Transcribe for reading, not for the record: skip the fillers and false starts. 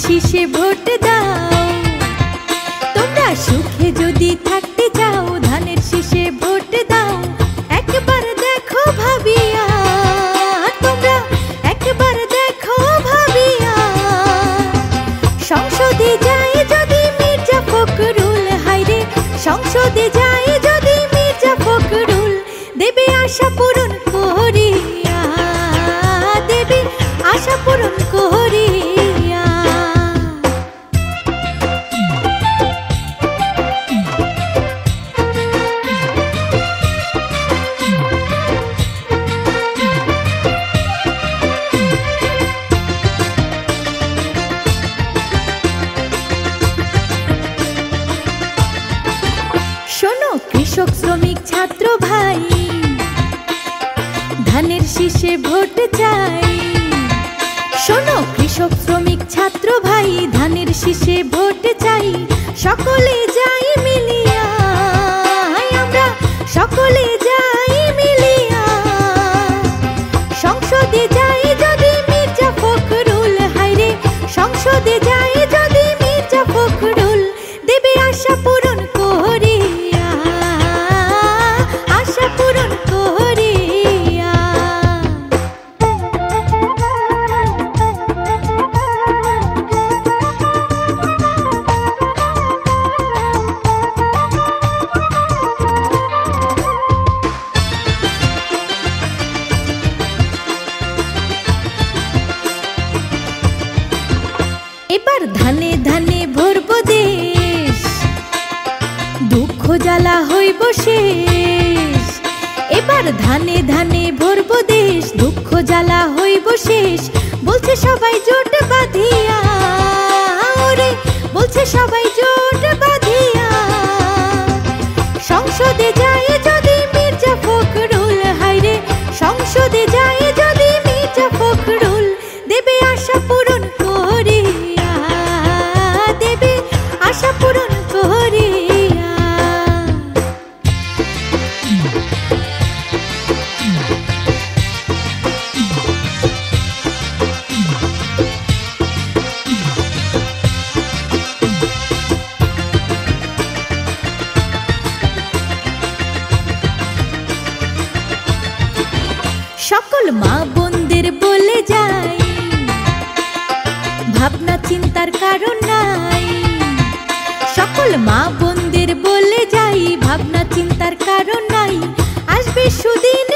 শীষে ভোট দাও। তোমরা সুখে যদি থাকতে চাও ধানের শীষে ভোট দাও। একবার দেখো ভাবিয়া, তোমরা একবার দেখো ভাবিয়া। সংসদে যায় যদি মির্জা ফখরুল, হায়রে সংসদে যায় যদি মির্জা ফখরুল, দেবে আশা পূরণ করিয়া, দেবে আশা পূরণ করিয়া। শোনো কৃষক শ্রমিক ছাত্র ভাই, ধানের শীষে ভোট চাই। শোনো কৃষক শ্রমিক ছাত্র ভাই, ধানের শীষে ভোট চাই। সকলে যাই মিলিয়া, আমরা সকলে যাই মিলিয়া। সংসদে যাই যদি মির্জা ফখরুল, হায়রে সংসদে যাই যদি মির্জা ফখরুল, দেবে আশা পূরণ করিয়া, আশা পূরণ করিয়া। এবার ধানে ধানে ভরব দেশ, দুঃখ জ্বালা হইব শেষ। এবার ধানে ধানে ভরব দেশ, দুঃখ জ্বালা হইব শেষ। বলছে সবাই জোট বাঁধিয়া, ওরে বলছে সবাই জোট বাঁধিয়া। সংসদে যায় যদি মির্জা ফখরুল, হায়রে সংসদে যায় যদি মির্জা ফখরুল, দেবে আশা পূরণ করিয়া, দেবে আশা পূরণ করিয়া। সকল মা বোনদের বলে যাই, ভাবনা চিন্তার কারণ নাই। সকল মা বোনদের বলে যাই, ভাবনা চিন্তার কারণ নাই। আসবে সুদিন